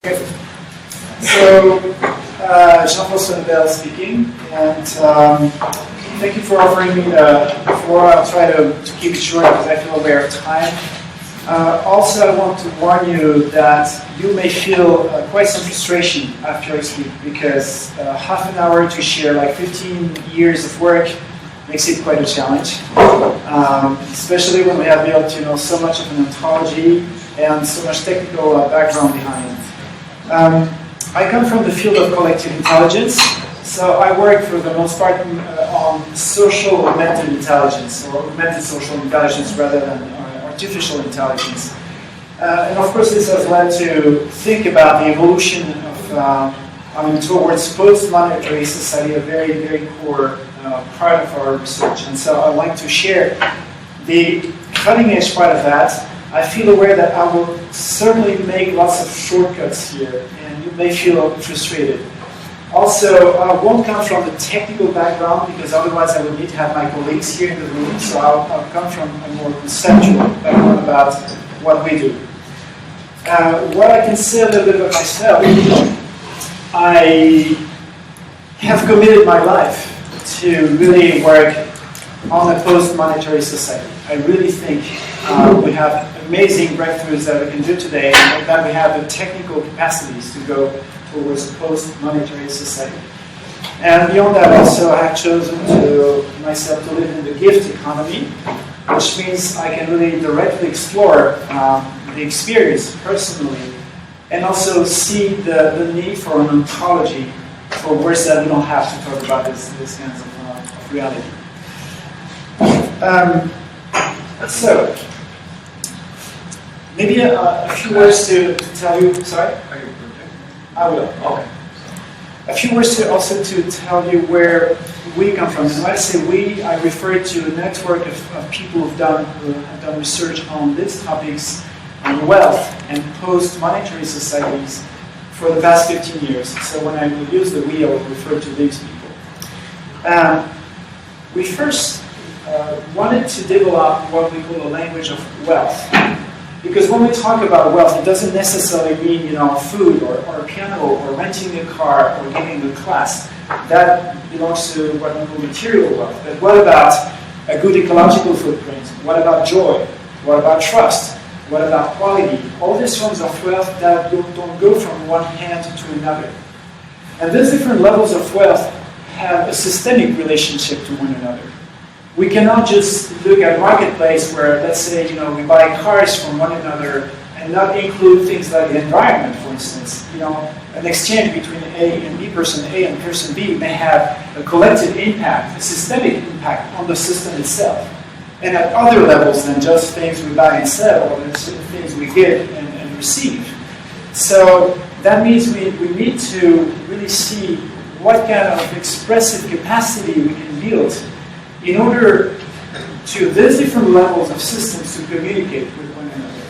Okay. So, Jean-François Noubel speaking, and thank you for offering me the floor. I'll try to keep it short because I feel aware of time. Also, I want to warn you that you may feel quite some frustration after I speak, because half an hour to share like 15 years of work makes it quite a challenge, especially when we have built so much of an ontology and so much technical background behind it. I come from the field of collective intelligence, so I work for the most part on social augmented intelligence, or augmented social intelligence rather than artificial intelligence. And of course this has led to think about the evolution of towards post-monetary society, a very, very core part of our research. And so I'd like to share the cutting edge part of that. I feel aware that I will certainly make lots of shortcuts here, and you may feel frustrated. Also, I won't come from the technical background, because otherwise I would need to have my colleagues here in the room, so I'll come from a more conceptual background about what we do. What I can say a little bit about myself, I have committed my life to really work on a post-monetary society. I really think we have amazing breakthroughs that we can do today, and that we have the technical capacities to go towards a post-monetary society. And beyond that, also, I have chosen myself to live in the gift economy, which means I can really directly explore the experience personally, and also see the need for an ontology for words that we don't have to talk about this kinds of reality. So, maybe a few words to tell you. Sorry? I will. Okay. A few words to tell you where we come from. And when I say we, I refer to a network of people who have done research on these topics on wealth and post-monetary societies for the past 15 years. So when I will use the we, I will refer to these people. We first wanted to develop what we call a language of wealth. Because when we talk about wealth, it doesn't necessarily mean food or a piano or renting a car or giving a class. That belongs to what we call material wealth. But what about a good ecological footprint? What about joy? What about trust? What about quality? All these forms of wealth that don't go from one hand to another. And these different levels of wealth have a systemic relationship to one another. We cannot just look at marketplace where, let's say, we buy cars from one another and not include things like the environment, for instance. An exchange between A and B, person A and person B, may have a collective impact, a systemic impact on the system itself. And at other levels than just things we buy and sell, or things we give and receive. So that means we need to really see what kind of expressive capacity we can build in order to these different levels of systems to communicate with one another.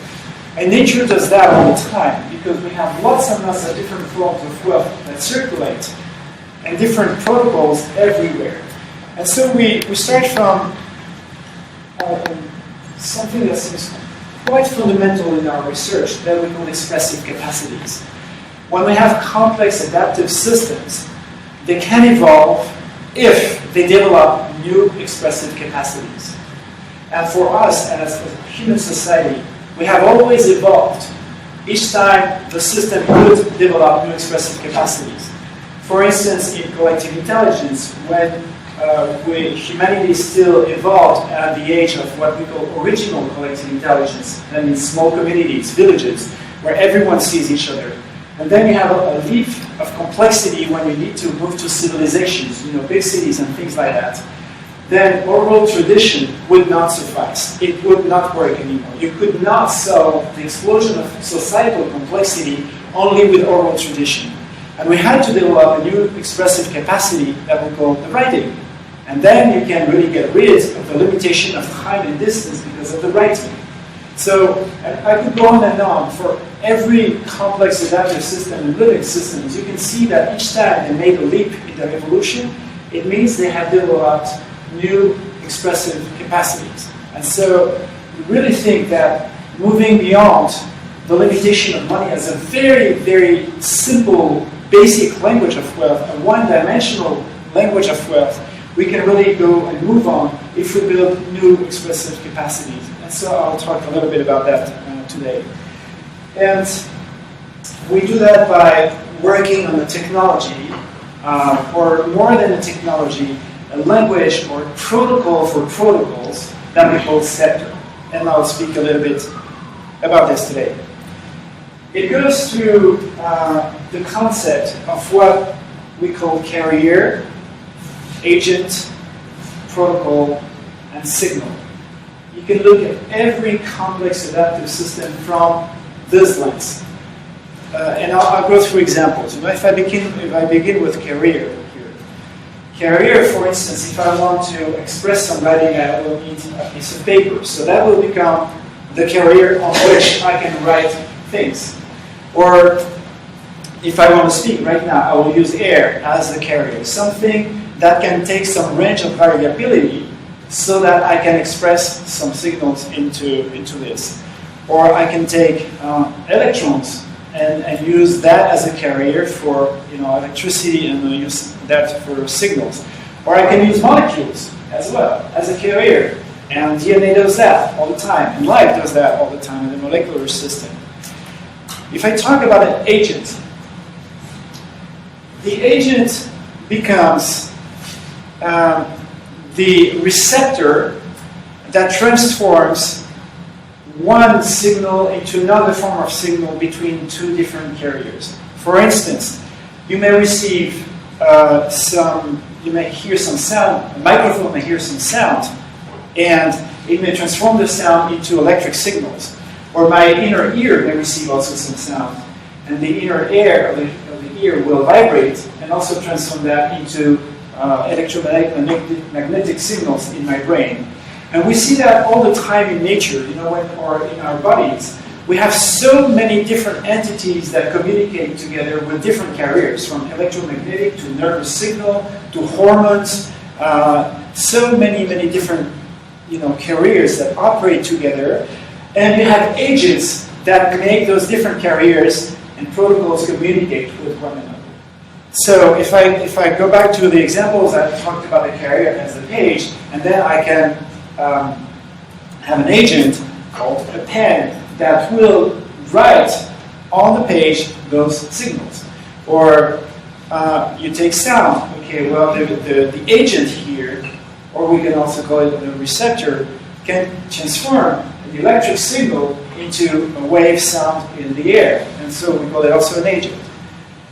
And nature does that all the time, because we have lots and lots of different forms of wealth that circulate, and different protocols everywhere. And so we start from something that seems quite fundamental in our research that we call expressive capacities. When we have complex adaptive systems, they can evolve if they develop new expressive capacities. And for us, as a human society, we have always evolved each time the system could develop new expressive capacities. For instance, in collective intelligence, when humanity still evolved at the age of what we call original collective intelligence, that means small communities, villages, where everyone sees each other. And then you have a leap of complexity when you need to move to civilizations, big cities and things like that. Then oral tradition would not suffice. It would not work anymore. You could not solve the explosion of societal complexity only with oral tradition. And we had to develop a new expressive capacity that we call the writing. And then you can really get rid of the limitation of time and distance because of the writing. So I could go on and on. For every complex adaptive system and living systems, you can see that each time they made a leap in their evolution, it means they have developed new expressive capacities. And so we really think that moving beyond the limitation of money as a very, very simple, basic language of wealth, a one-dimensional language of wealth, we can really go and move on if we build new expressive capacities. And so I'll talk a little bit about that today. And we do that by working on the technology, or more than a technology, a language or protocol for protocols that we call Ceptr. And I'll speak a little bit about this today. It goes through the concept of what we call carrier, agent, protocol, and signal. You can look at every complex adaptive system from this lens. And I'll go through examples. If I begin with carrier here. Carrier, for instance, if I want to express somebody, I will need a piece of paper. So that will become the carrier on which I can write things. Or if I want to speak right now, I will use air as the carrier. Something that can take some range of variability so that I can express some signals into this. Or I can take electrons and use that as a carrier for electricity and use that for signals. Or I can use molecules as well as a carrier. And DNA does that all the time, and life does that all the time in the molecular system. If I talk about an agent, the agent becomes the receptor that transforms one signal into another form of signal between two different carriers. For instance, you may receive you may hear some sound, a microphone may hear some sound, and it may transform the sound into electric signals. Or my inner ear may receive also some sound, and the inner air of the ear will vibrate and also transform that into electromagnetic signals in my brain. And we see that all the time in nature, or in our bodies. We have so many different entities that communicate together with different carriers, from electromagnetic to nervous signal to hormones. So many different carriers that operate together. And you have agents that make those different carriers and protocols communicate with one another. So if I go back to the examples, I talked about a carrier as a page, and then I can have an agent called a pen that will write on the page those signals. Or you take sound. Okay, well the agent here, or we can also call it the receptor, can transform the electric signal into a wave sound in the air. And so we call it also an agent.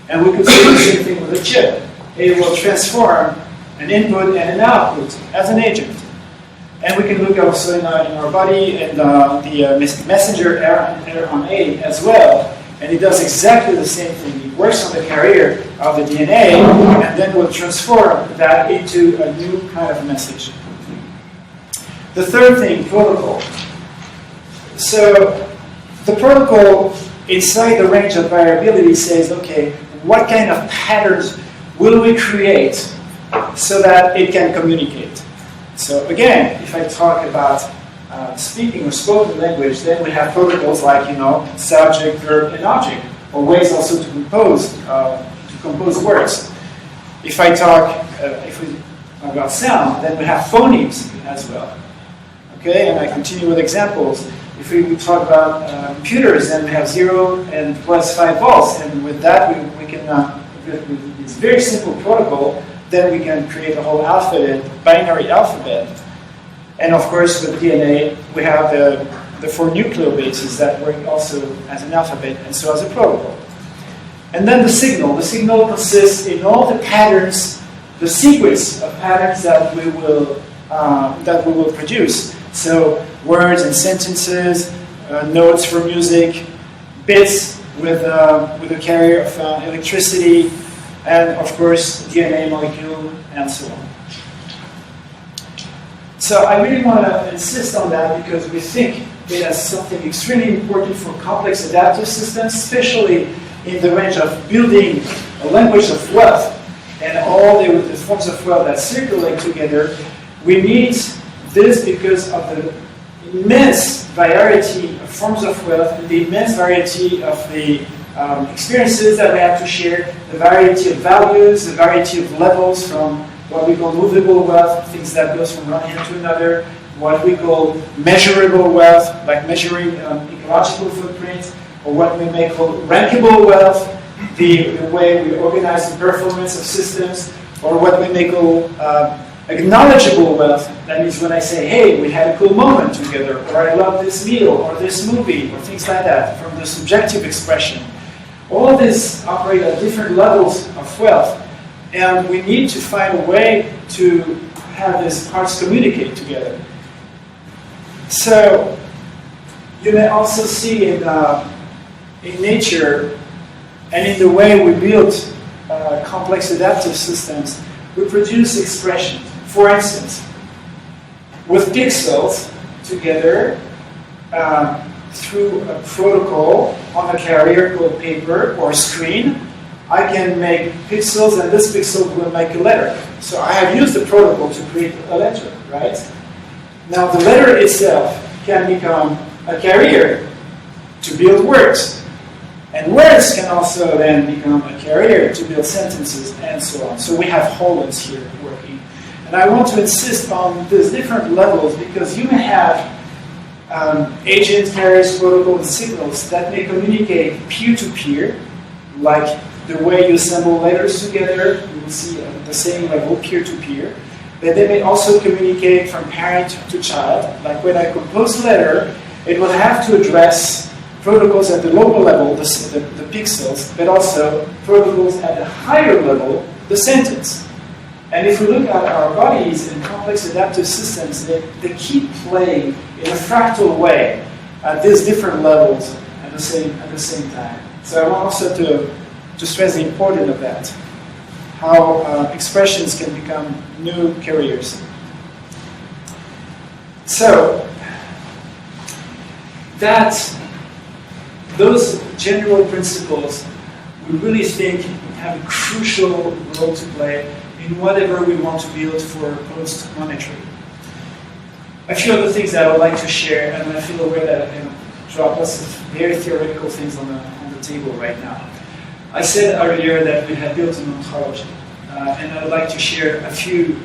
And we could say the same thing with a chip. It will transform an input and an output as an agent. And we can look also in our body and the messenger RNA as well. And it does exactly the same thing. It works on the carrier of the DNA and then will transform that into a new kind of message. The third thing, protocol. So the protocol inside the range of variability says, okay, what kind of patterns will we create so that it can communicate? So again, if I talk about speaking or spoken language, then we have protocols like, subject, verb, and object, or ways also to compose words. If I talk about sound, then we have phonemes as well. Okay, and I continue with examples. If we talk about computers, then we have 0 and plus 5 volts, and with that we can, with this very simple protocol, then we can create a whole alphabet, binary alphabet. And of course, with DNA, we have the 4 nucleobases that work also as an alphabet and so as a protocol. And then the signal. The signal consists in all the patterns, the sequence of patterns that we will produce. So words and sentences, notes for music, bits with a carrier of electricity, and of course DNA molecule, and so on. So I really want to insist on that because we think it as something extremely important for complex adaptive systems, especially in the range of building a language of wealth and all the forms of wealth that circulate together. We need this because of immense variety of forms of wealth, and the immense variety of the experiences that we have to share, the variety of values, the variety of levels from what we call movable wealth, things that goes from one hand to another, what we call measurable wealth, like measuring ecological footprint, or what we may call rankable wealth, the way we organize the performance of systems, or what we may call acknowledgeable wealth. That means when I say, hey, we had a cool moment together, or I love this meal, or this movie, or things like that, from the subjective expression. All of this operate at different levels of wealth, and we need to find a way to have these parts communicate together. So, you may also see in nature, and in the way we build complex adaptive systems, we produce expressions. For instance, with pixels together through a protocol on a carrier called paper or screen, I can make pixels, and this pixel will make a letter. So I have used the protocol to create a letter, right? Now the letter itself can become a carrier to build words. And words can also then become a carrier to build sentences and so on. So we have holons here working. And I want to insist on these different levels because you may have agent, carriers, protocol, and signals that may communicate peer-to-peer, like the way you assemble letters together, you will see at the same level, peer-to-peer. But they may also communicate from parent to child, like when I compose a letter, it will have to address protocols at the lower level, the pixels, but also protocols at the higher level, the sentence. And if we look at our bodies and complex adaptive systems, they keep playing in a fractal way at these different levels at the same time. So I want also to stress the importance of that, how expressions can become new carriers. So those general principles, we really think have a crucial role to play in whatever we want to build for post-monetary. A few other things that I would like to share, and I feel aware that I can drop lots of very theoretical things on the table right now. I said earlier that we had built an ontology, and I would like to share a few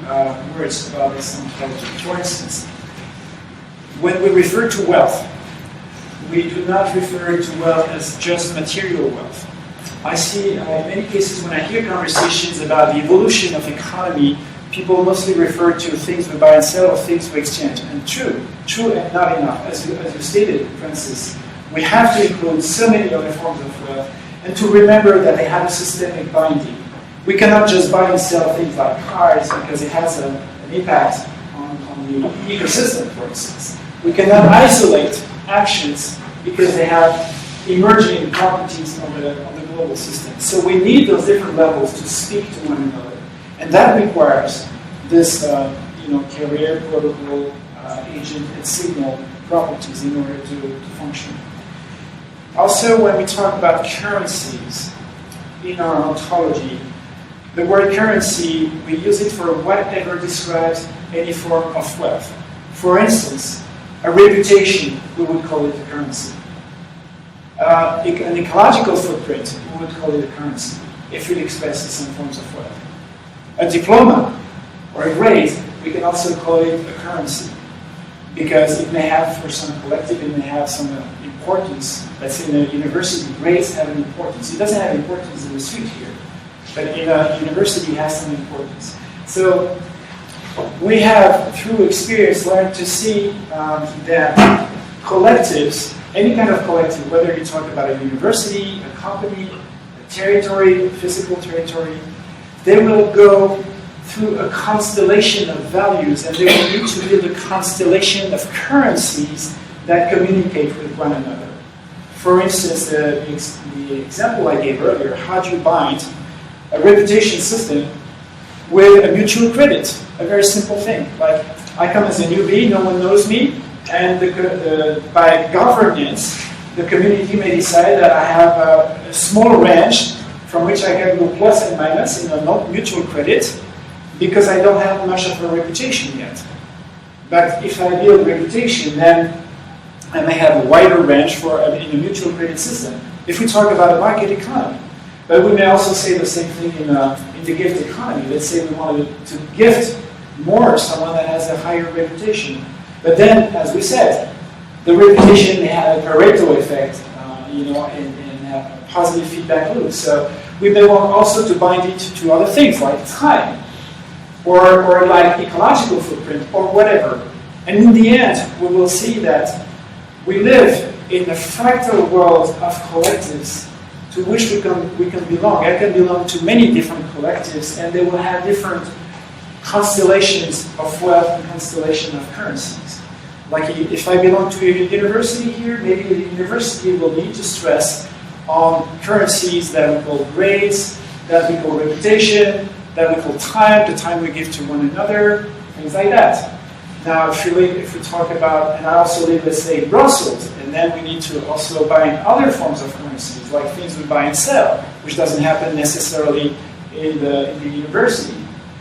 words about this ontology. For instance, when we refer to wealth, we do not refer to wealth as just material wealth. I see in many cases when I hear conversations about the evolution of economy, people mostly refer to things we buy and sell or things we exchange. And true and not enough. As you stated, Francis, we have to include so many other forms of wealth and to remember that they have a systemic binding. We cannot just buy and sell things like cars because it has an impact on the ecosystem, for instance. We cannot isolate actions because they have emerging properties on the global system. So we need those different levels to speak to one another. And that requires this carrier, protocol, agent, and signal properties in order to function. Also, when we talk about currencies in our ontology, the word currency, we use it for whatever describes any form of wealth. For instance, a reputation, we would call it a currency. An ecological footprint, we would call it a currency, if it expresses some forms of wealth. A diploma or a grade, we can also call it a currency, because it may have, for some collective, it may have some importance. Let's say in a university, grades have an importance. It doesn't have importance in the street here, but in a university, it has some importance. So we have, through experience, learned to see that collectives, any kind of collective, whether you talk about a university, a company, a territory, a physical territory, they will go through a constellation of values, and they will need to build a constellation of currencies that communicate with one another. For instance, the example I gave earlier, how do you bind a reputation system with a mutual credit? A very simple thing. Like, I come as a newbie, no one knows me, and by governance, the community may decide that I have a small range from which I can go plus and minus in a mutual credit, because I don't have much of a reputation yet. But if I build reputation, then I may have a wider range for in a mutual credit system. If we talk about a market economy, but we may also say the same thing in the gift economy. Let's say we wanted to gift more someone that has a higher reputation. But then, as we said, the reputation may have a Pareto effect, and a positive feedback loop. So we may want also to bind it to other things like time, or like ecological footprint, or whatever. And in the end, we will see that we live in a fractal world of collectives to which we can belong. I can belong to many different collectives, and they will have different constellations of wealth and constellation of currencies. Like if I belong to a university here, maybe the university will need to stress on currencies that we call grades, that we call reputation, that we call time, the time we give to one another, things like that. Now, if we talk about, and I also live, let's say, in Brussels, and then we need to also buy in other forms of currencies, like things we buy and sell, which doesn't happen necessarily in the university.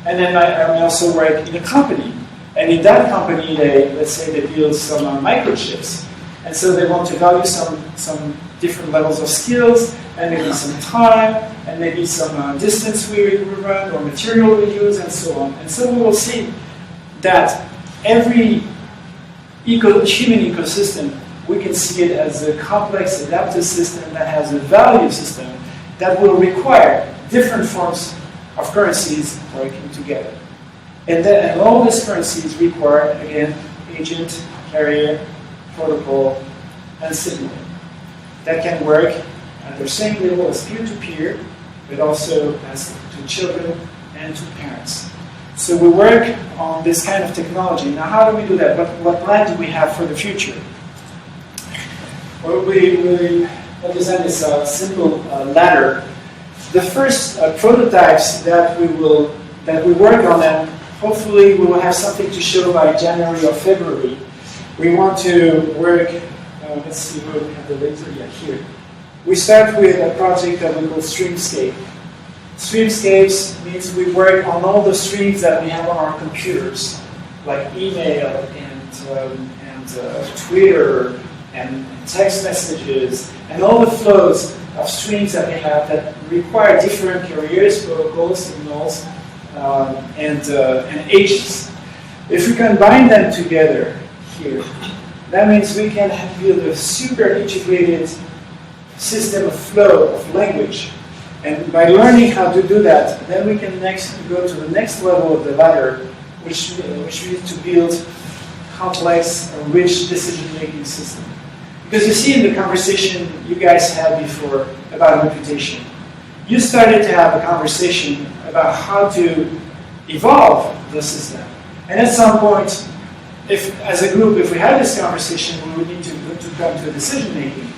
And then I also work in a company, and in that company, let's say they build some microchips, and so they want to value some different levels of skills, and maybe some time, and maybe some distance we run, or material we use, and so on. And so we will see that every human ecosystem, we can see it as a complex adaptive system that has a value system that will require different forms of currencies working together. And all these currencies require, again, agent, carrier, protocol, and signal that can work at the same level as peer-to-peer, but also as to children and to parents. So we work on this kind of technology. Now, how do we do that? What plan do we have for the future? Well, we design this simple ladder. The first prototypes that we work on, and hopefully we will have something to show by January or February. We want to work. Let's see where we have the laser. Yeah, here. We start with a project that we call Streamscape. Streamscapes means we work on all the streams that we have on our computers, like email and Twitter and text messages, and all the flows of streams that we have that require different carriers, protocols, signals, and agents. If we combine them together here, that means we can build a super integrated system of flow of language. And by learning how to do that, then we can next go to the next level of the ladder, which means to build complex or rich decision-making system. Because you see in the conversation you guys had before about reputation, you started to have a conversation about how to evolve the system. And at some point, as a group, if we had this conversation, we would need to come to decision-making,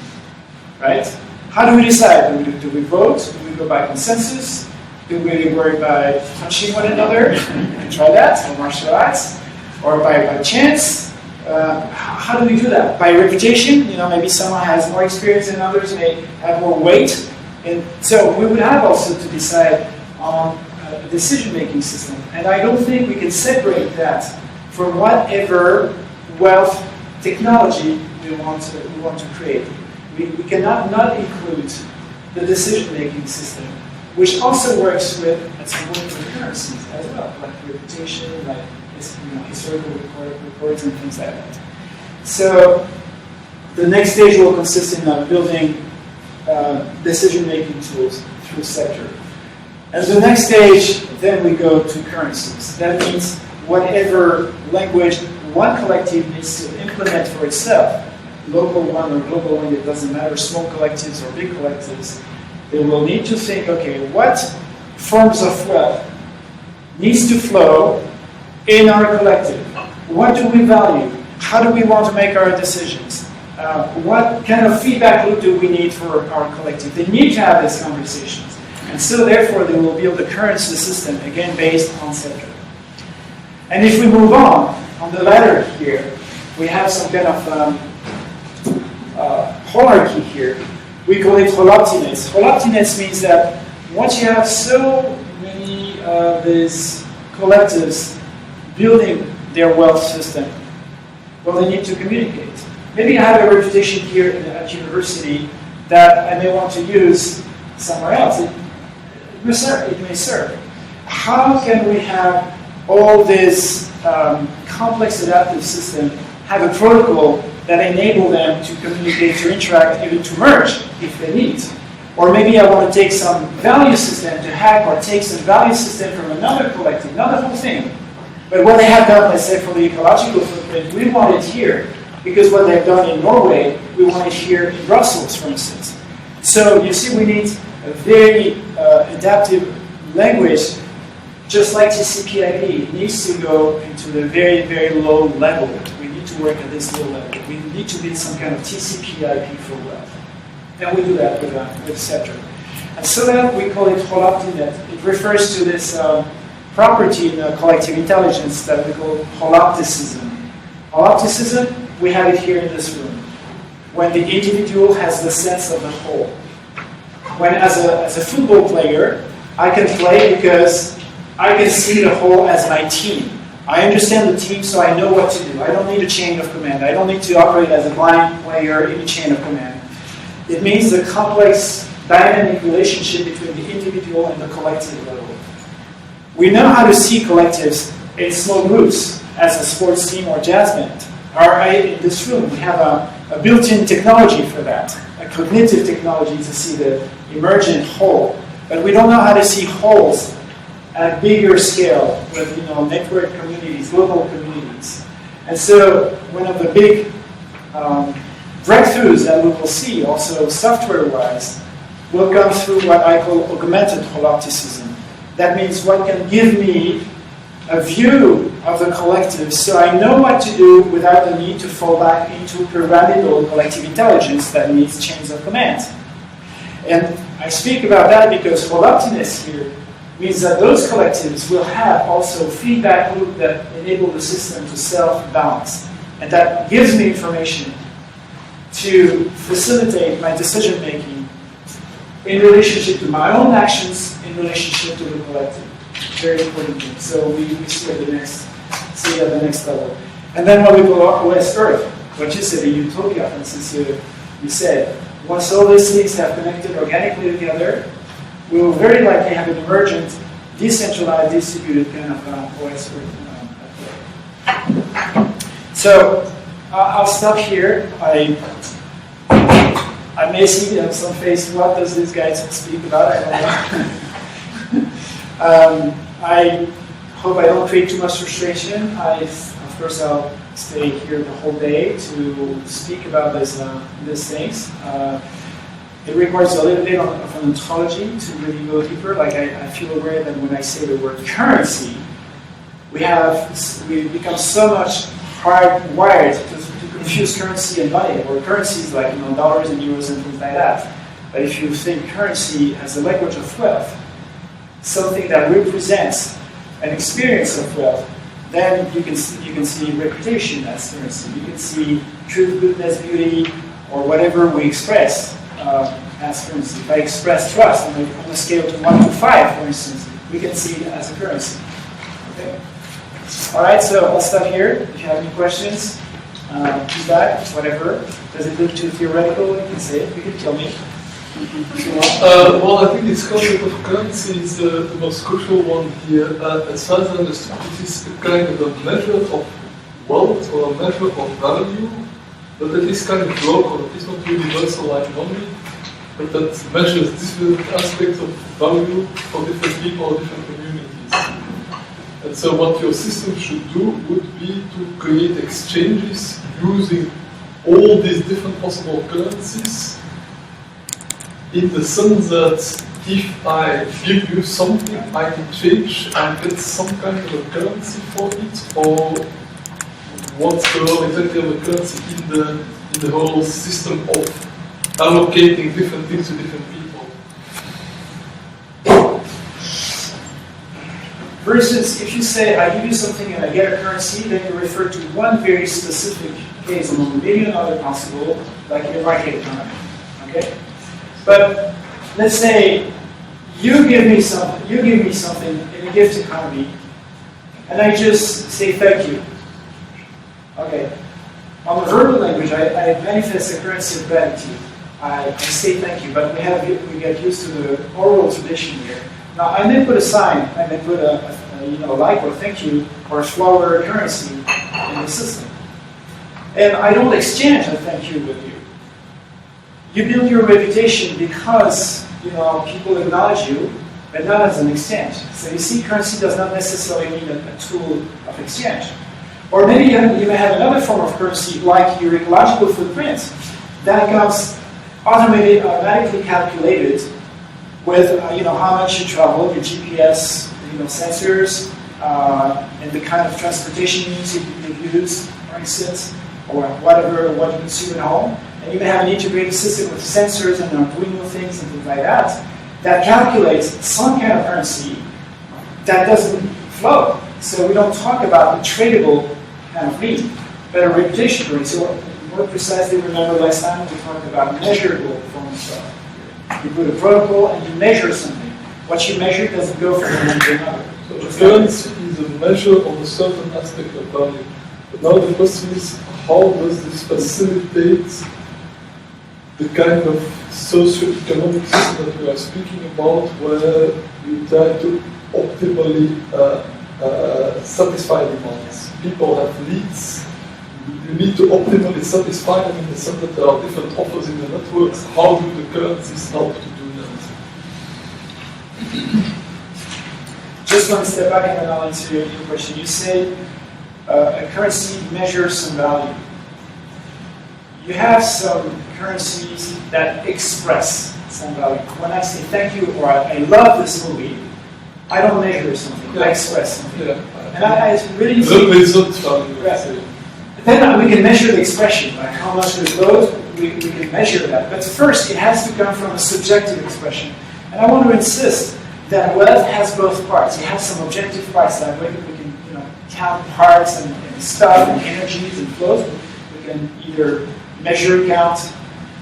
right? How do we decide? Do we vote? Do we go by consensus? Do we work by punching one another? You can try that, or martial arts, or by chance. How do we do that? By reputation, maybe someone has more experience than others, may have more weight. And so we would have also to decide on a decision-making system. And I don't think we can separate that from whatever wealth technology we want to create. We cannot not include the decision-making system, which also works with, at some point, with currencies as well, like reputation, like historical reports and things like that. So the next stage will consist in building decision-making tools through Ceptr. And the next stage, then we go to currencies. That means whatever language one collective needs to implement for itself, local one or global one, it doesn't matter, small collectives or big collectives, they will need to think, okay, what forms of wealth needs to flow in our collective? What do we value? How do we want to make our decisions? What kind of feedback loop do we need for our collective? They need to have these conversations. And so therefore they will build a currency system, again based on Ceptr. And if we move on the ladder here, we have some kind of hierarchy here. We call it holoptinates. Holoptinates means that once you have so many of these collectives building their wealth system? Well, they need to communicate. Maybe I have a reputation here at university that I may want to use somewhere else. It may serve. How can we have all this complex adaptive system have a protocol that enable them to communicate, to interact, even to merge if they need? Or maybe I want to take some value system to hack or take some value system from another collective, not the whole thing. But what they have done, let's say for the ecological footprint, we want it here. Because what they've done in Norway, we want it here in Brussels, for instance. So you see, we need a very adaptive language, just like TCP/IP. It needs to go into the very, very low level. We need to work at this low level. We need to build some kind of TCP/IP for wealth. And we do that with Ceptr. And so that we call it holoptinet. It refers to this property in collective intelligence that we call holopticism. Holopticism, we have it here in this room. When the individual has the sense of the whole. When as a football player, I can play because I can see the whole as my team. I understand the team, so I know what to do. I don't need a chain of command. I don't need to operate as a blind player in a chain of command. It means the complex dynamic relationship between the individual and the collective level. We know how to see collectives in small groups as a sports team or jazz band. In this room, we have a built-in technology for that, a cognitive technology to see the emergent whole. But we don't know how to see wholes at a bigger scale with network communities, global communities. And so one of the big breakthroughs that we will see, also software-wise, will come through what I call augmented holopticism. That means what can give me a view of the collective so I know what to do without the need to fall back into pyramidal collective intelligence that needs chains of command. And I speak about that because holoptiness here means that those collectives will have also feedback loop that enable the system to self-balance. And that gives me information to facilitate my decision-making in relationship to my own actions, in relationship to the collective. Very important thing. So we see at the next level. And then what we call OS Earth, what you said, a utopia, for instance, you said, once all these things have connected organically together, we will very likely have an emergent, decentralized, distributed kind of OS Earth. So I'll stop here. I may see some face, what does this guy speak about? I don't know. I hope I don't create too much frustration. Of course, I'll stay here the whole day to speak about these things. It requires a little bit of an ontology to really go deeper. Like I feel aware that when I say the word currency, we become so much hardwired to confuse currency and money, or currencies like dollars and euros and things like that. But if you think currency as a language of wealth, something that represents an experience of wealth, then you can see reputation as currency. You can see truth, goodness, beauty, or whatever we express as currency. If I express trust on a scale of 1 to 5, for instance, we can see it as a currency. Okay. All right, so I'll stop here. If you have any questions, feedback, whatever. Does it look too theoretical? You can say it. You can tell me. Well, I think this concept of currency is the most crucial one here. As far as I understand, it is a kind of a measure of wealth or a measure of value, but it is kind of local. It is not universal like money, but that measures different aspects of value for different people or different communities. And so what your system should do would be to create exchanges using all these different possible currencies, in the sense that if I give you something, I can change and get some kind of a currency for it, or what's the role exactly of a currency in the whole system of allocating different things to different people. For instance, if you say, I give you something and I get a currency, then you refer to one very specific case among a million other possible, like in the market economy. Okay? But let's say you give me something in a gift economy, and I just say thank you. Okay. On the verbal language, I manifest a currency of gratitude. I say thank you, but we get used to the oral tradition here. Now, I may put a sign, I may put a like or thank you or flower currency in the system. And I don't exchange a thank you with you. You build your reputation because people acknowledge you, but not as an exchange. So you see, currency does not necessarily mean a tool of exchange. Or maybe you may have another form of currency, like your ecological footprint, that comes automatically calculated with how much you travel, your GPS, sensors, and the kind of transportation means you use, for instance, or what you consume at home. And you may have an integrated system with sensors and Arduino things and things like that calculates some kind of currency that doesn't flow. So we don't talk about the tradable kind of need, but a reputation currency. So more precisely, remember last time we talked about measurable forms of. You put a protocol and you measure something. What you measure doesn't go from one to another. So the currency is a measure of a certain aspect of value. But now the question is, how does this facilitate the kind of socio-economic system that we are speaking about, where you try to optimally satisfy demands? People have needs. You need to optimally satisfy them in the sense that there are different offers in the networks. How do the currencies help to do that? Just one step back and then I'll answer your question. You say a currency measures some value. You have some currencies that express some value. When I say thank you or I love this movie, I don't measure something, I express something. Yeah. And I really value. Then we can measure the expression, like how much it goes, we can measure that. But first, it has to come from a subjective expression. And I want to insist that wealth has both parts. It has some objective parts, like we can count parts and stuff and energies and flows. We can either measure, count.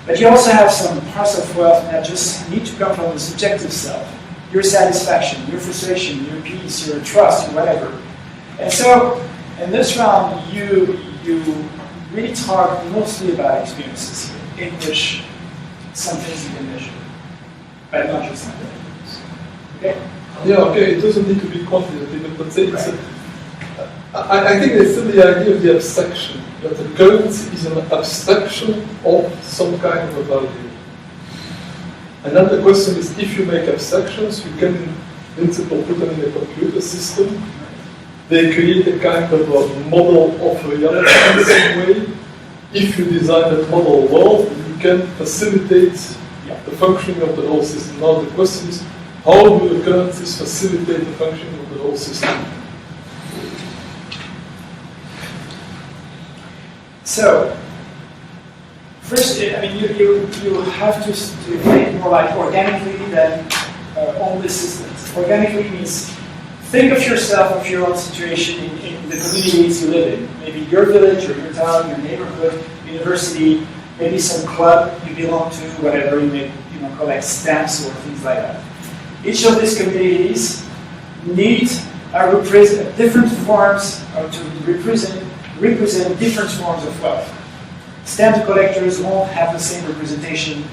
But you also have some parts of wealth that just need to come from the subjective self. Your satisfaction, your frustration, your peace, your trust, your whatever. And so, in this round, you really talk mostly about experiences here, in which some things you can measure, but not just something. Okay? Yeah, okay, it doesn't need to be quantitative, but say it's I think there's still the idea of the abstraction, that the currency is an abstraction of some kind of a value. And then the question is, if you make abstractions, you can in principle put them in a computer system. They create a kind of a model of reality in some way. If you design that model well, you can facilitate the functioning of the whole system. Now the question is, how do the currencies facilitate the functioning of the whole system? So, first, I mean, you have to think more like organically than only systems. Organically means think of yourself, of your own situation in the communities you live in. Maybe your village or your town, your neighborhood, university, maybe some club you belong to, whatever, you may collect stamps or things like that. Each of these communities need represent different forms, or to represent different forms of wealth. Stamp collectors won't have the same representation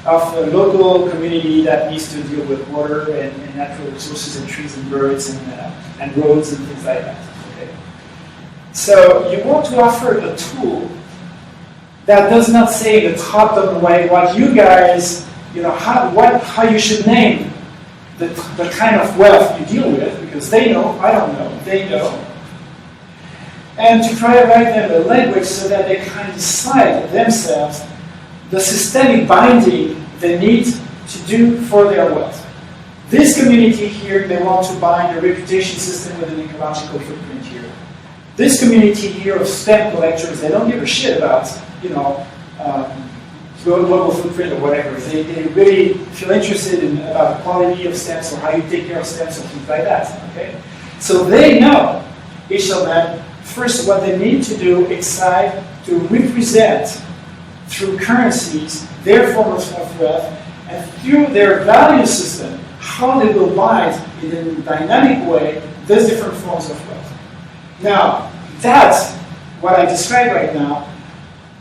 of a local community that needs to deal with water and natural resources and trees and birds and roads and things like that. Okay? So you want to offer a tool that does not say in a top-down way what you guys, how you should name the kind of wealth you deal with, because they know, I don't know, they know. And to try to write them a language so that they can decide themselves the systemic binding they need to do for their wealth. This community here, they want to bind a reputation system with an ecological footprint here. This community here of stamp collectors, they don't give a shit about, global footprint or whatever. They really feel interested in about the quality of stamps or how you take care of stamps or things like that. Okay? So they know, each of them, first what they need to do inside to represent through currencies their forms of wealth, and through their value system, how they will bind in a dynamic way those different forms of wealth. Now, that what I described right now,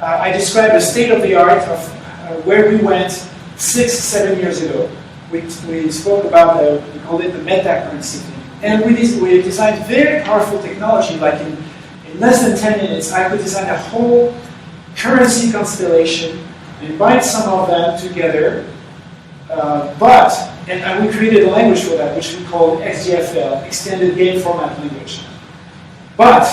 I described the state of the art of where we went 6-7 years ago. We spoke about, we called it the meta-currency thing. And we designed very powerful technology, like in less than 10 minutes, I could design a whole currency constellation and bind some of them together. And we created a language for that, which we called XGFL, Extended Game Format Language. But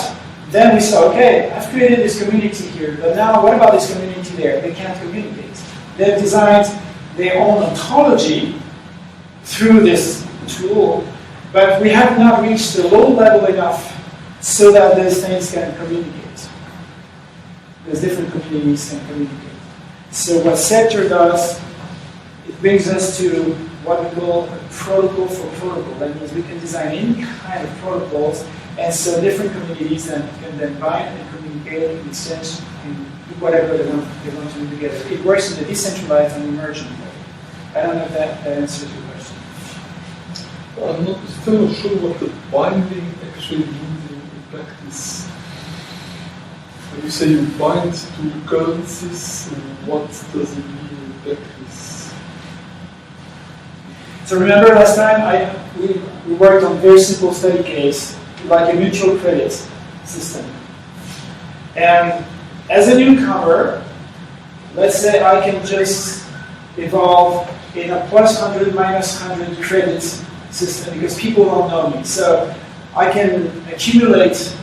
then we saw, okay, I've created this community here, but now what about this community there? They can't communicate. They've designed their own ontology through this tool, but we have not reached the low level enough so that those things can communicate. Those different communities can communicate. So what Ceptr does, it brings us to what we call a protocol for protocol. That means we can design any kind of protocols, and so different communities can then bind and communicate and exchange and do whatever they want to do together. It works in a decentralized and emergent way. I don't know if that answers your question. I'm not still not sure what the binding actually means in practice. When you say you bind to currencies, what does it mean in practice? So remember last time we worked on a very simple study case, like a mutual credit system. And as a newcomer, let's say I can just evolve in a plus 100, minus 100 credit system because people don't know me. So I can accumulate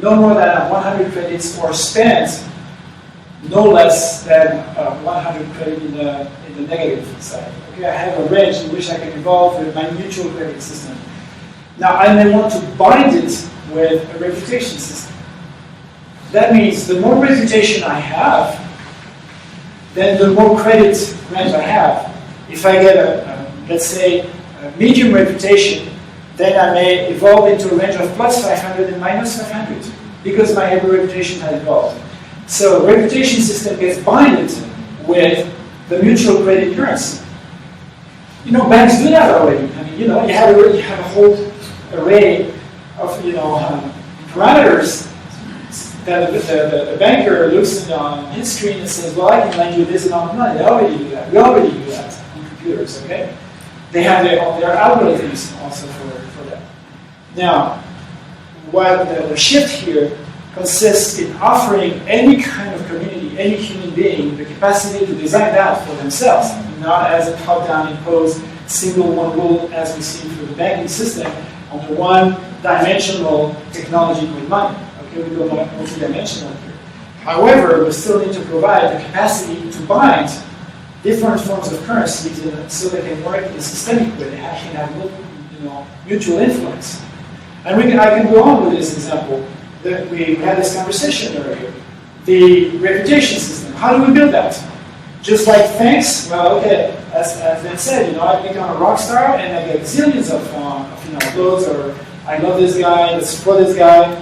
no more than 100 credits or spend no less than 100 credit in the negative side. Okay, I have a range in which I can evolve with my mutual credit system. Now I may want to bind it with a reputation system. That means the more reputation I have, then the more credit range I have. If I get let's say, a medium reputation, then I may evolve into a range of plus 500 and minus 500 because my reputation has evolved. So reputation system gets binded with the mutual credit currency. You know, banks do that already. I mean, you know, you have a whole array of, parameters that the banker looks on his screen and says, well, I can lend you this amount of money. They already do that. We already do that on computers, okay? They have their algorithms also for that. Now, what the shift here consists in offering any kind of community, any human being, the capacity to design that for themselves, not as a top-down imposed single one rule as we see through the banking system on the one-dimensional technology called money. Okay, we go multi-dimensional here. However, we still need to provide the capacity to bind different forms of currencies so they can work in a systemic way. They can have mutual influence. And I can go on with this example. We had this conversation earlier. The reputation system, how do we build that? Just like thanks, well, okay, as Ben said, I become a rock star and I get zillions of uploads, or I love this guy, let's support this guy,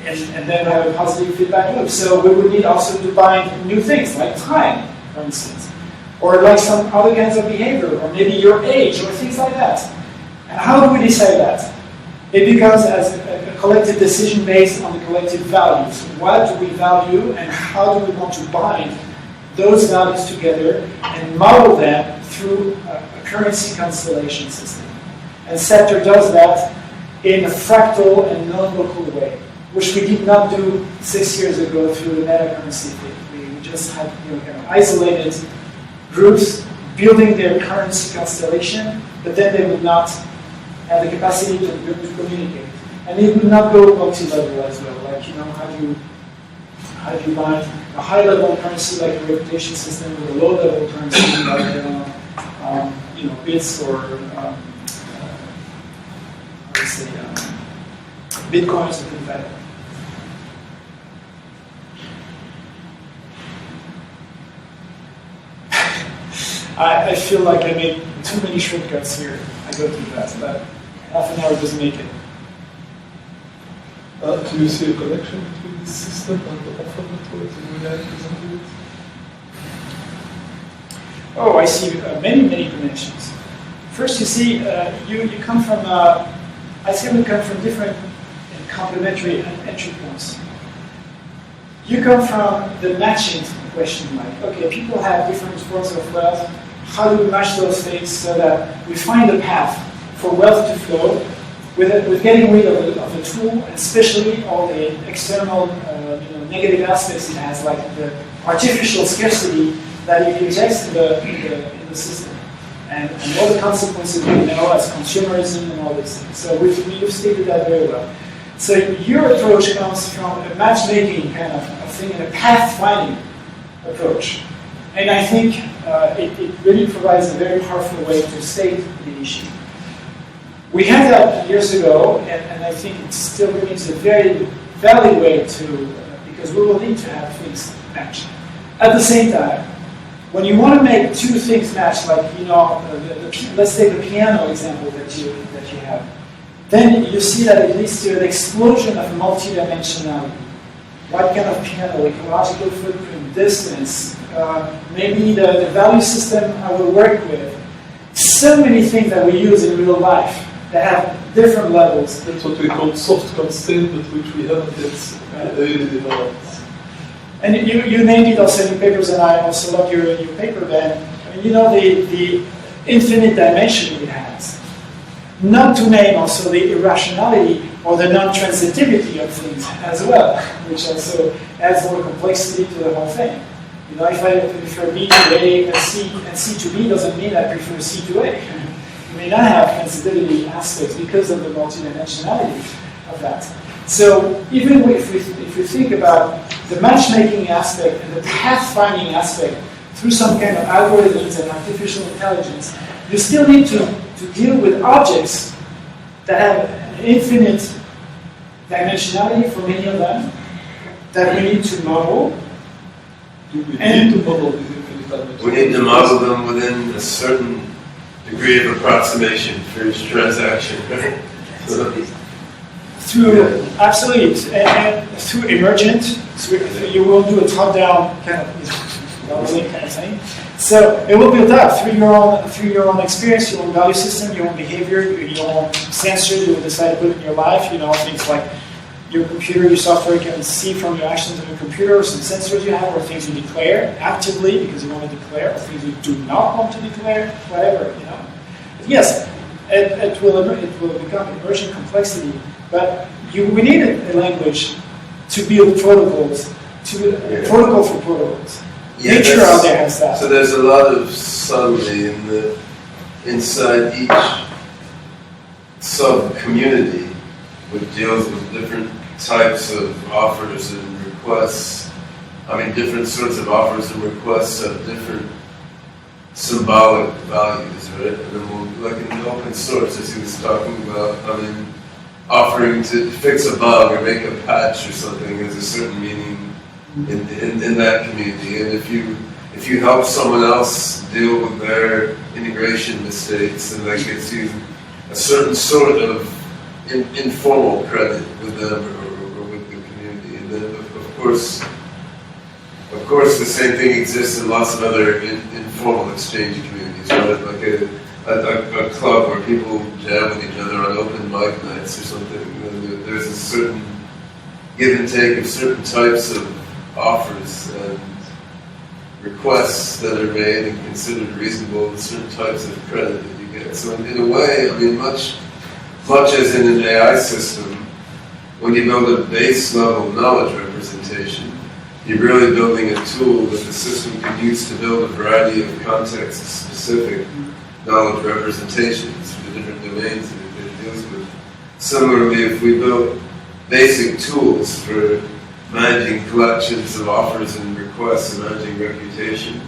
and then have a positive feedback loop. So we would need also to bind new things, like time, for instance, or like some other kinds of behavior, or maybe your age, or things like that. And how do we decide that? It becomes as a collective decision based on the collective values. What do we value and how do we want to bind those values together and model them through a currency constellation system? And Ceptr does that in a fractal and non-local way, which we did not do 6 years ago through the meta-currency thing. We just had kind of isolated groups building their currency constellation, but then they would not have the capacity to communicate. And it would not go multi-level as well. Like, how do you bind a high-level currency like a reputation system with a low-level currency like bits or bitcoins and things like that. I feel like I made too many shortcuts here. I go too fast, but half an hour doesn't make it. Do you see a connection between this system and the offer network in the way I presented it? Oh, I see many connections. First, you see, you come from, I say we come from different complementary entry points. You come from the matching question, like, okay, people have different forms of wealth. How do we match those things so that we find a path for wealth to flow with getting rid of the tool, and especially all the external negative aspects it has, like the artificial scarcity that it injects in the system, and all the consequences we know as consumerism and all these things. So we've stated that very well. So your approach comes from a matchmaking kind of thing and a path-finding approach. And I think it really provides a very powerful way to state the issue. We had that years ago, and I think it still remains a very valid way to, because we will need to have things match. At the same time, when you want to make two things match, like let's take the piano example that you have, then you see that it leads to an explosion of multidimensionality. What kind of piano, ecological footprint, distance, maybe the value system I will work with. So many things that we use in real life that have different levels. That's what we call soft constraint, which we haven't yet really developed. And you named it also in your papers, and I also love your paper, Ben. I mean, the infinite dimension it has. Not to name also the irrationality or the non-transitivity of things as well, which also adds more complexity to the whole thing. If I prefer B to A and C to B doesn't mean I prefer C to A. You may not have transitivity aspects because of the multidimensionality of that. So even if we think about the matchmaking aspect and the path-finding aspect through some kind of algorithms and artificial intelligence, you still need to deal with objects that have an infinite dimensionality for many of them that we need to model. Do we need to model these infinite dimensions? We need to model them within a certain degree of approximation for each transaction, right? Absolutely, and through emergent, you will do a top-down kind of modeling kind of thing. So it will build up through your own experience, your own value system, your own behavior, your own sensors you will decide to put in your life. Things like your computer, your software can see from your actions on your computer, some sensors you have, or things you declare actively because you want to declare, or things you do not want to declare, whatever. But yes, it will become emergent complexity. But we need a language to build protocols, protocol for protocols. Yeah, Nature out there has that. So there's a lot of subtlety inside each sub-community, which deals with different types of offers and requests. Different sorts of offers and requests have different symbolic values, right? And then like in the open source, as he was talking about, offering to fix a bug or make a patch or something has a certain meaning in that community. And if you help someone else deal with their integration mistakes, then that gets you a certain sort of informal credit with them or with the community. And then of course the same thing exists in lots of other informal exchange communities, right? Like a club where people jam with each other on open mic nights or something. There's a certain give and take of certain types of offers and requests that are made and considered reasonable, and certain types of credit that you get. So in a way, much as in an AI system, when you build a base level knowledge representation, you're really building a tool that the system can use to build a variety of context-specific knowledge representations for the different domains that it deals with. Similarly, if we build basic tools for managing collections of offers and requests and managing reputation,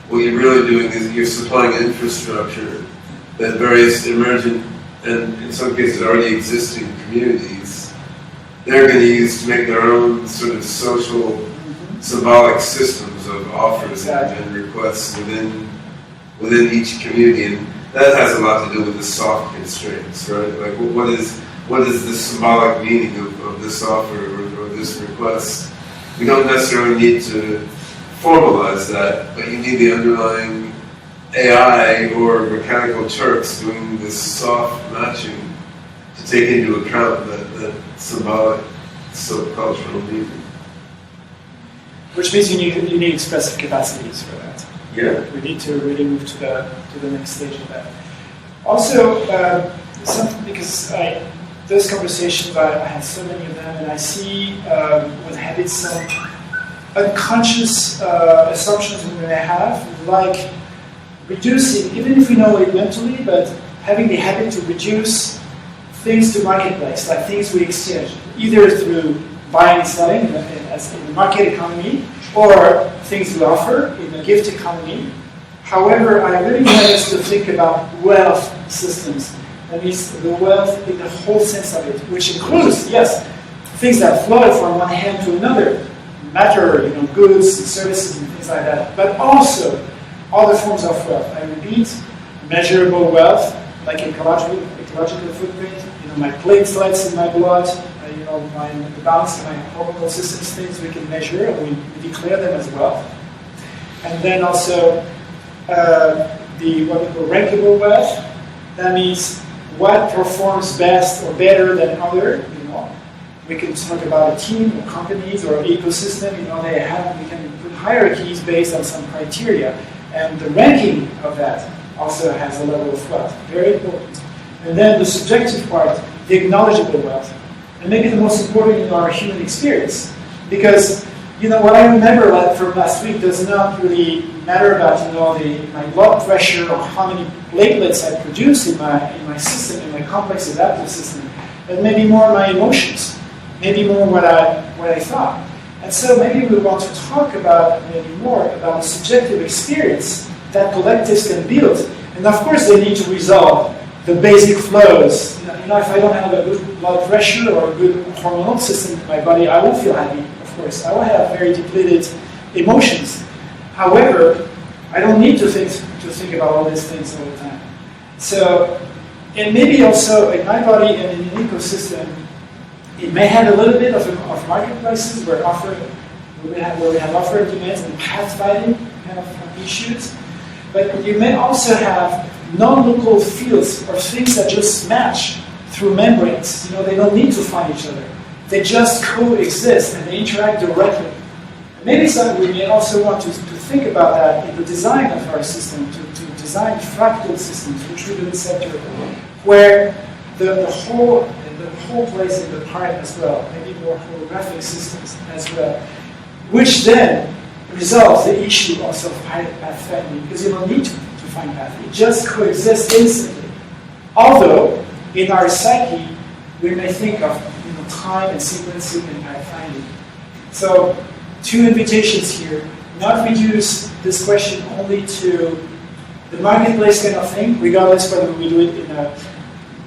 what you're really doing is you're supplying infrastructure that various emergent and in some cases already existing communities, they're going to use to make their own sort of social symbolic systems of offers and requests within each community, and that has a lot to do with the soft constraints, right? Like what is the symbolic meaning of this offer or this request? We don't necessarily need to formalize that, but you need the underlying AI or mechanical Turks doing this soft matching to take into account that symbolic subcultural meaning. which means you need expressive capacities for that. Yeah. We need to really move to the next stage of that. Also, because those conversations, I had so many of them, and I see with habits some unconscious assumptions we may have, like reducing, even if we know it mentally, but having the habit to reduce things to marketplace, like things we exchange, either through buying and selling as in the market economy, or things we offer in the gift economy. However, I really want us to think about wealth systems. That means the wealth in the whole sense of it, which includes, yes, things that flow from one hand to another, matter, goods and services and things like that, but also other forms of wealth. I repeat, measurable wealth, like ecological footprint, my platelets in my blood, the balance of my hormonal systems, things we can measure, and we declare them as wealth. And then also what we call rankable wealth. That means what performs best or better than other. We can talk about a team or companies or ecosystem. We can put hierarchies based on some criteria, and the ranking of that also has a level of wealth. Very important. And then the subjective part, the acknowledgeable wealth, and maybe the most important in our human experience, because what I remember from last week does not really matter about my blood pressure or how many platelets I produce in my system, in my complex adaptive system, but maybe more my emotions. Maybe more what I thought. And so maybe we want to talk about maybe more about the subjective experience that collectives can build. And of course they need to resolve the basic flows. If I don't have a good blood pressure or a good hormonal system in my body, I won't feel happy, of course. I will have very depleted emotions. However, I don't need to think about all these things all the time. So, and maybe also in my body and in an ecosystem, it may have a little bit of marketplaces where we have offer and demands and pathfinding kind of issues. But you may also have non-local fields or things that just match through membranes. They don't need to find each other. They just coexist and they interact directly. And maybe we may also want to think about that in the design of our system, to design fractal systems, which we do in Ceptr, where the whole plays in the part as well, maybe more holographic systems as well, which then resolves the issue also of pathfinding, because you don't need to find path. It just coexists instantly. Although, in our psyche, we may think of time and sequencing and pathfinding. So, two invitations here. Not reduce this question only to the marketplace kind of thing, regardless whether we do it in a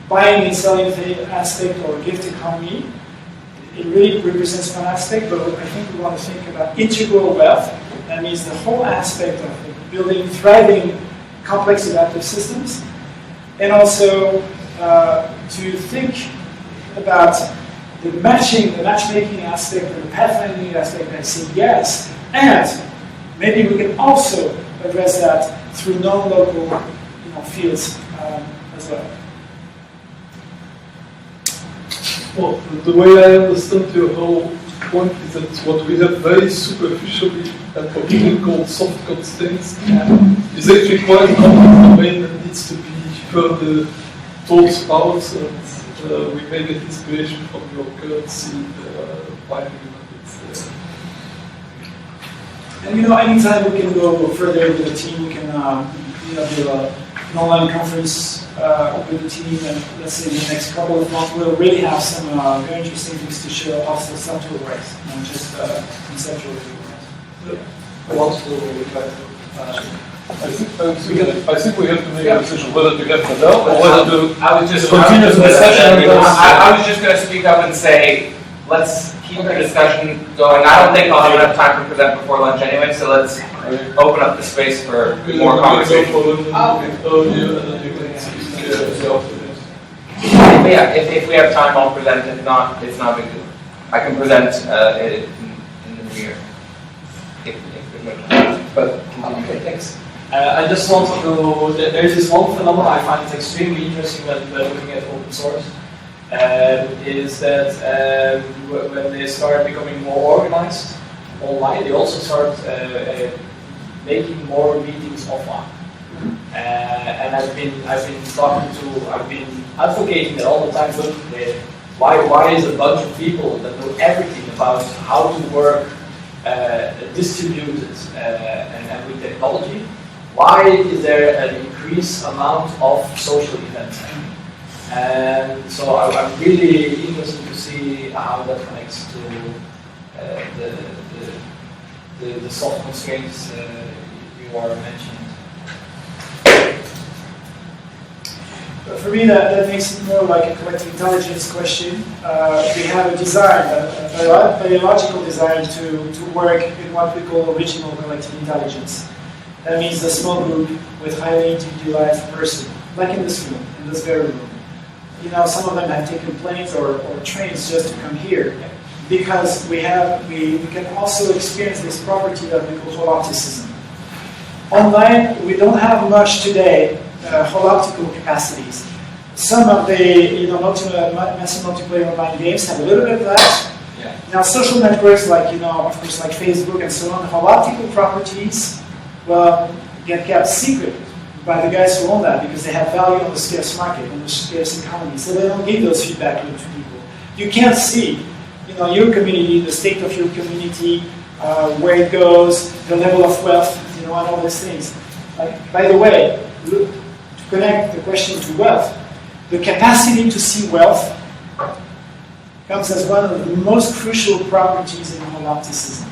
buying and selling aspect or gift economy. It really represents one aspect, but I think we want to think about integral wealth. That means the whole aspect of building thriving complex adaptive systems, and also to think about the matchmaking aspect or the pathfinding aspect and say yes, and maybe we can also address that through non-local fields as well. Well, the way I understand your whole point is that what we have very superficially and commonly called soft constraints is actually quite a complex domain that needs to be further thought out, and we may get inspiration from your currency binding methods. And anytime we can go further with the team, we can do an online conference with the team, and let's say in the next couple of months we'll really have some very interesting things to show, also Ceptr works, not just conceptual works. I think we have to make a decision whether to get Fidel or whether to continue the discussion. I was just going to speak up and say, let's keep the discussion going. I don't think I'll have enough time to present before lunch anyway, so let's open up the space for more conversation. Yeah, if we have time, I'll present. If not, it's not a big deal. I can present in the new year. But okay, thanks. I just want to, there's this one phenomenon I find it extremely interesting when looking at open source, is that when they start becoming more organized, online, they also start making more meetings offline. And I've been advocating that all the time. Look, why is a bunch of people that know everything about how to work distributed and with technology? Why is there an increased amount of social events? And so I'm really interested to see how that connects to the soft constraints you are mentioning. For me, that makes it more like a collective intelligence question. We have a design, a biological design to work in what we call original collective intelligence. That means a small group with highly individualized person, like in this room, in this very room. You know, some of them have taken planes or trains just to come here, because we can also experience this property that we call holopticism. Online, we don't have much today. Holoptical capacities. Some of the massive multiplayer online games have a little bit of that. Yeah. Now, social networks like of course, like Facebook and so on, holoptical properties get kept secret by the guys who own that because they have value on the scarce market, on the scarce economy. So they don't give those feedback to people. You can't see, your community, the state of your community, where it goes, the level of wealth, and all those things. By the way, connect the question to wealth. The capacity to see wealth comes as one of the most crucial properties in holopticism.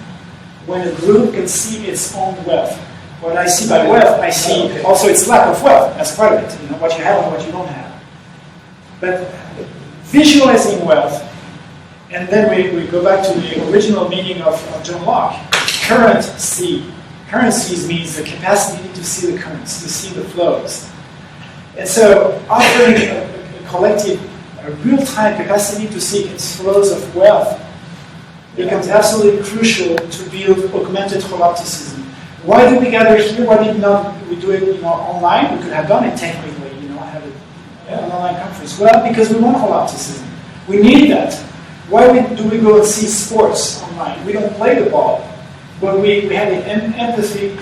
When a group can see its own wealth. What I see by wealth, I see also its lack of wealth as part of it, what you have and what you don't have. But visualizing wealth, and then we go back to the original meaning of John Locke, currency. Currencies means the capacity to see the currents, to see the flows. And so offering a collective, a real-time capacity to see its flows of wealth becomes absolutely crucial to build augmented holopticism. Why do we gather here? Why did not we do it online? We could have done it technically, have an online conference. Well, because we want holopticism. We need that. Why do we go and see sports online? We don't play the ball. But we have an empathy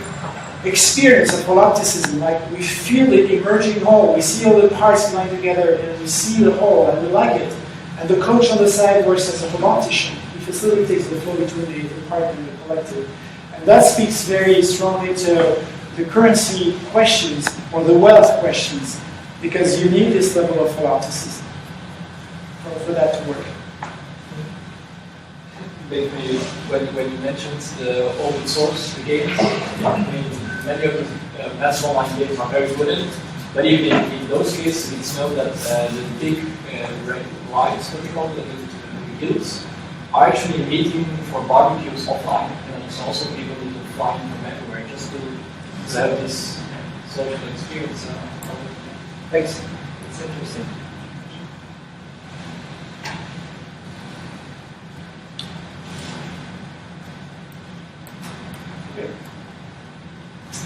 experience of holopticism, like we feel the emerging whole, we see all the parts lying together and we see the whole and we like it. And the coach on the side works as a holoptician. He facilitates the flow between the part and the collective. And that speaks very strongly to the currency questions or the wealth questions, because you need this level of holopticism for that to work. Maybe when you mentioned the open source games, many of the mass online games are very good at it, but even in those cases, it's known that the big rights control, the guilds, are actually meeting for barbecues offline, and it's also people who can fly from everywhere just to have this social experience. Thanks. It's interesting.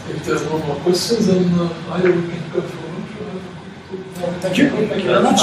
If there's no more questions, then either we can go for lunch or have a quick talk. Thank you. Thank you very much.